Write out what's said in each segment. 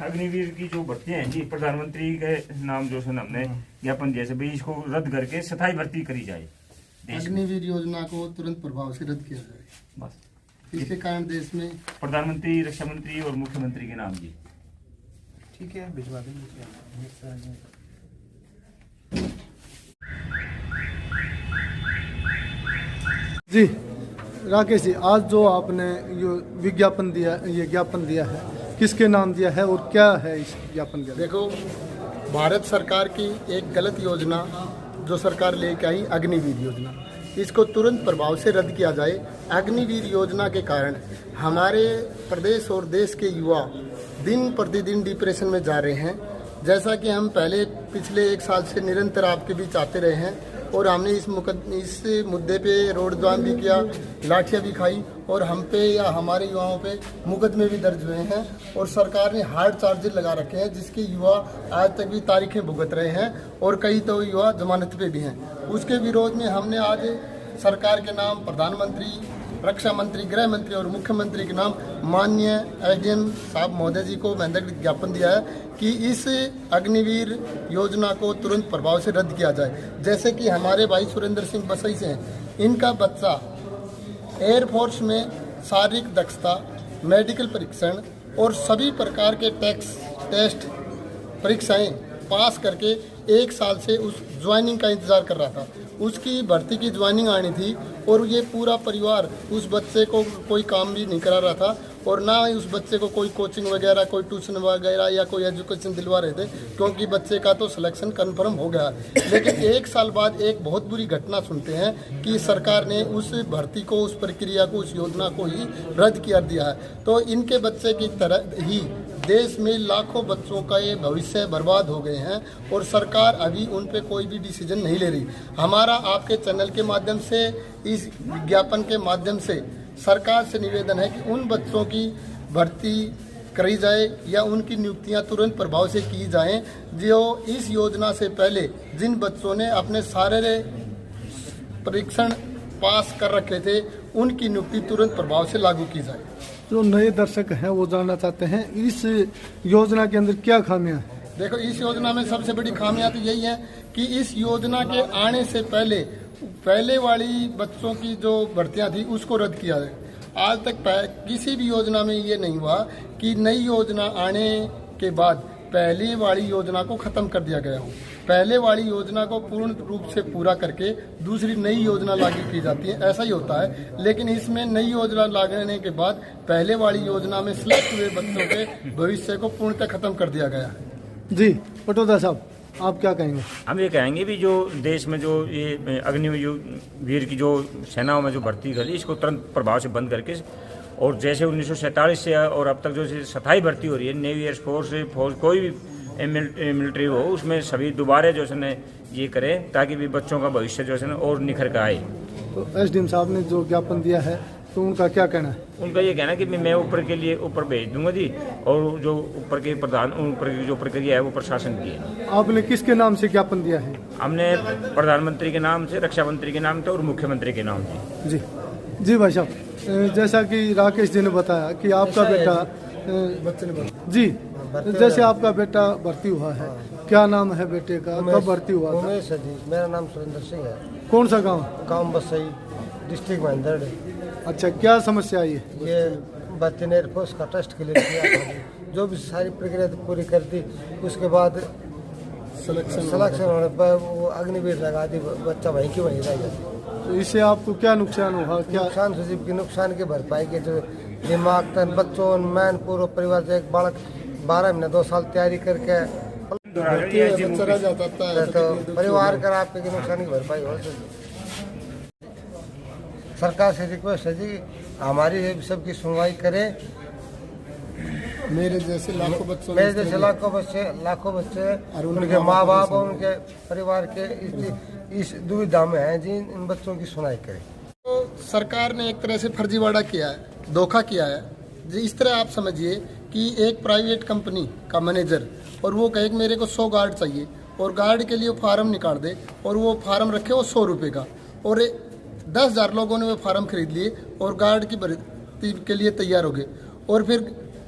अग्निवीर की जो भर्तियां हैं जी, प्रधानमंत्री के नाम जो है हमने ज्ञापन दिया है भाई इसको रद्द करके स्थायी भर्ती करी जाए। अग्निवीर योजना को तुरंत प्रभाव से रद्द किया जाए। बस इसके कारण देश में प्रधानमंत्री, रक्षा मंत्री और मुख्यमंत्री के नाम जी। ठीक है, भिजवा देंगे। जी राकेश जी, आज जो आपने ये ज्ञापन दिया है, किसके नाम दिया है और क्या है इस ज्ञापन के? देखो, भारत सरकार की एक गलत योजना जो सरकार लेके आई, अग्निवीर योजना, इसको तुरंत प्रभाव से रद्द किया जाए। अग्निवीर योजना के कारण हमारे प्रदेश और देश के युवा दिन प्रतिदिन डिप्रेशन में जा रहे हैं। जैसा कि हम पहले पिछले 1 साल से निरंतर आपके बीच आते रहे हैं और हमने इस मुद्दे पे रोड जाम भी किया, लाठियां भी खाई और हम पे या हमारे युवाओं पे मुकदमे भी दर्ज हुए हैं और सरकार ने हार्ड चार्जेस लगा रखे हैं, जिसके युवा आज तक भी तारीखें भुगत रहे हैं और कई तो युवा जमानत पे भी हैं। उसके विरोध में हमने आज सरकार के नाम प्रधानमंत्री, रक्षा मंत्री, गृह मंत्री और मुख्यमंत्री के नाम माननीय एसडीएम साहब महोदय जी को मैंने ज्ञापन दिया है कि इस अग्निवीर योजना को तुरंत प्रभाव से रद्द किया जाए। जैसे कि हमारे भाई सुरेंद्र सिंह बसई से हैं, इनका बच्चा एयरफोर्स में शारीरिक दक्षता, मेडिकल परीक्षण और सभी प्रकार के टेस्ट परीक्षाएं पास करके 1 साल से उस ज्वाइनिंग का इंतज़ार कर रहा था। उसकी भर्ती की ज्वाइनिंग आनी थी और ये पूरा परिवार उस बच्चे को कोई काम भी नहीं करा रहा था और ना ही उस बच्चे को कोई कोचिंग वगैरह, कोई ट्यूशन वगैरह या कोई एजुकेशन दिलवा रहे थे, क्योंकि बच्चे का तो सिलेक्शन कन्फर्म हो गया। लेकिन 1 साल बाद एक बहुत बुरी घटना सुनते हैं कि सरकार ने उस भर्ती को, उस प्रक्रिया को, उस योजना को ही रद्द कर दिया है। तो इनके बच्चे की तरह ही देश में लाखों बच्चों का ये भविष्य बर्बाद हो गए हैं और सरकार अभी उन पे कोई भी डिसीजन नहीं ले रही। हमारा आपके चैनल के माध्यम से, इस विज्ञापन के माध्यम से सरकार से निवेदन है कि उन बच्चों की भर्ती करी जाए या उनकी नियुक्तियां तुरंत प्रभाव से की जाएं जो इस योजना से पहले जिन बच्चों ने अपने सारे परीक्षण पास कर रखे थे, उनकी नियुक्ति तुरंत प्रभाव से लागू की जाए। जो नए दर्शक हैं वो जानना चाहते हैं इस योजना के अंदर क्या खामियां हैं? देखो, इस योजना में सबसे बड़ी खामियां तो यही है कि इस योजना के आने से पहले वाली बच्चों की जो भर्तियां थी उसको रद्द किया जाए। आज तक किसी भी योजना में ये नहीं हुआ कि नई योजना आने के बाद पहले वाली योजना को खत्म कर दिया गया हो। पहले वाली योजना को पूर्ण रूप से पूरा करके दूसरी नई योजना लागू की जाती है, ऐसा ही होता है। लेकिन इसमें नई योजना लागने के बाद पहले वाली योजना में सिलेक्ट हुए बच्चों के भविष्य को पूर्णतः खत्म कर दिया गया है। जी पटोदा साहब, आप क्या कहेंगे? हम ये कहेंगे भी जो देश में जो ये अग्निवीर की जो सेनाओं में जो भर्ती करी, इसको तुरंत प्रभाव से बंद करके और जैसे 1947 से और अब तक जो स्थायी भर्ती हो रही है, नेवी, एयरफोर्स, कोई भी मिलिट्री हो, उसमें सभी दोबारा जो है ये करें ताकि भी बच्चों का भविष्य जो है और निखर कर आए। तो एसडीएम साहब ने जो ज्ञापन दिया है तो उनका क्या कहना है? उनका ये कहना है कि मैं ऊपर के लिए ऊपर भेज दूंगा जी, और जो ऊपर के ऊपर की जो प्रक्रिया है वो प्रशासन की है। आपने किसके नाम से ज्ञापन दिया है? हमने प्रधानमंत्री के नाम से, रक्षा मंत्री के नाम से और मुख्यमंत्री के नाम से। जी जी भाई साहब, जैसा कि राकेश जी ने बताया कि आपका बेटा जी, जैसे आपका बेटा भर्ती हुआ है, क्या नाम है बेटे का, कब भर्ती हुआ था? उमेश है जी, मेरा नाम सुरेंद्र सिंह है। कौन सा गांव? गाँव बसई, डिस्ट्रिक्ट महेंद्रगढ़। अच्छा, क्या समस्या आई है? ये बच्चे ने एयरफोर्स का टेस्ट क्लियर किया था, जो भी सारी प्रक्रिया पूरी कर दी, उसके बाद सिलेक्शन होने पर वो अग्निवीर लगा दी, बच्चा वहीं की वहीं रह गया। तो इससे आपको क्या नुकसान हुआ? क्या नुकसान? सजीव की नुकसान की भरपाई के जो दिमाग तन बच्चों मैन पूरे परिवार से एक बालक 12 महीने 2 साल तैयारी करके बच्चा रह जाता है तो परिवार का आपके नुकसान की भरपाई हो सकती। सरकार से रिक्वेस्ट है जी, हमारी सबकी सुनवाई करें। मेरे जैसे लाखों बच्चों लाखों बच्चे और उनके माँ बाप और उनके परिवार के इस दुविधा में हैं जी, इन बच्चों की सुनवाई करें। तो सरकार ने एक तरह से फर्जीवाड़ा किया है, धोखा किया है जी। इस तरह आप समझिए कि एक प्राइवेट कंपनी का मैनेजर और वो कहे कि मेरे को 100 गार्ड चाहिए और गार्ड के लिए फार्म निकाल दे और वो फार्म रखे वो 100 रुपये का, और 10,000 लोगों ने वो फार्म खरीद लिए और गार्ड की भर्ती के लिए तैयार हो गए, और फिर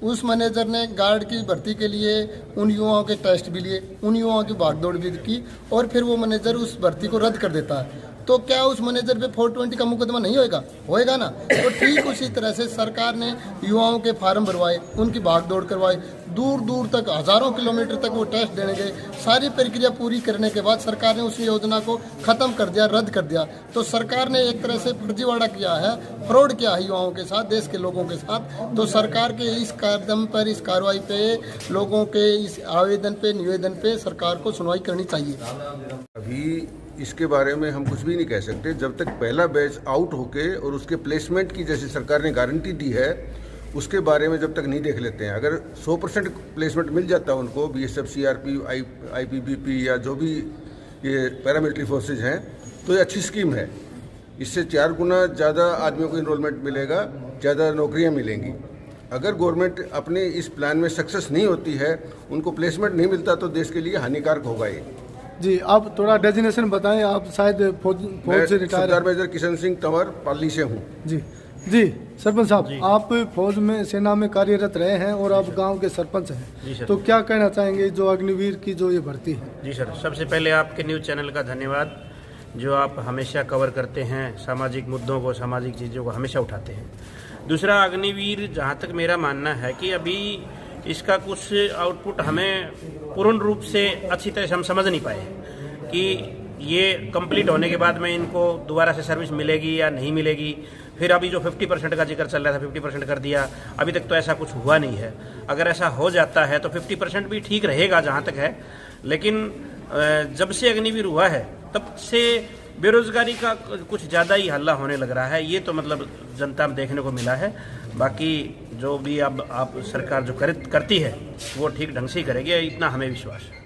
उस मैनेजर ने गार्ड की भर्ती के लिए उन युवाओं के टेस्ट भी लिए, उन युवाओं की भागदौड़ भी की और फिर वो मैनेजर उस भर्ती को रद्द कर देता है। तो क्या उस मैनेजर पे 420 का मुकदमा नहीं होएगा? होएगा ना। तो ठीक उसी तरह से सरकार ने युवाओं के फार्म भरवाए, उनकी भागदौड़ करवाई, दूर दूर तक हज़ारों किलोमीटर तक वो टेस्ट देने गए। सारी प्रक्रिया पूरी करने के बाद सरकार ने उस योजना को ख़त्म कर दिया, रद्द कर दिया। तो सरकार ने एक तरह से फर्जीवाड़ा किया है, फ्रॉड किया है युवाओं के साथ, देश के लोगों के साथ। तो सरकार के इस कदम पर, इस कार्रवाई पे, लोगों के इस आवेदन पे, निवेदन पे सरकार को सुनवाई करनी चाहिए। अभी इसके बारे में हम कुछ भी नहीं कह सकते जब तक पहला बैच आउट होके और उसके प्लेसमेंट की जैसे सरकार ने गारंटी दी है उसके बारे में जब तक नहीं देख लेते हैं। अगर 100% प्लेसमेंट मिल जाता है उनको, बीएसएफ, सीआरपी, आईपीबीपी या जो भी ये पैरामिलिट्री फोर्सेज हैं, तो ये अच्छी स्कीम है। इससे 4 गुना ज़्यादा आदमियों को इनरोलमेंट मिलेगा, ज़्यादा नौकरियां मिलेंगी। अगर गवर्नमेंट अपने इस प्लान में सक्सेस नहीं होती है, उनको प्लेसमेंट नहीं मिलता, तो देश के लिए हानिकारक होगा ये। जी, आप थोड़ा डेजिग्नेशन बताएं। आप शायद फौज से रिटायर सरदार मेजर किशन सिंह तंवर, पाली से हूँ। जी जी, सरपंच साहब, आप फौज में, सेना में कार्यरत रहे हैं और आप गांव के सरपंच हैं, तो क्या कहना चाहेंगे जो अग्निवीर की जो ये भर्ती है? जी सर, सबसे पहले आपके न्यूज़ चैनल का धन्यवाद, जो आप हमेशा कवर करते हैं, सामाजिक मुद्दों को, सामाजिक चीज़ों को हमेशा उठाते हैं। दूसरा, अग्निवीर, जहाँ तक मेरा मानना है कि अभी इसका कुछ आउटपुट हमें पूर्ण रूप से अच्छी तरह से हम समझ नहीं पाए कि ये कंप्लीट होने के बाद में इनको दोबारा से सर्विस मिलेगी या नहीं मिलेगी। फिर अभी जो 50% का जिक्र चल रहा था, 50% कर दिया, अभी तक तो ऐसा कुछ हुआ नहीं है। अगर ऐसा हो जाता है तो 50% भी ठीक रहेगा जहाँ तक है, लेकिन जब से अग्निवीर हुआ है तब से बेरोजगारी का कुछ ज़्यादा ही हल्ला होने लग रहा है। ये तो मतलब जनता में देखने को मिला है। बाकी जो भी अब आप सरकार जो करती है वो ठीक ढंग से ही करेगी, इतना हमें विश्वास है।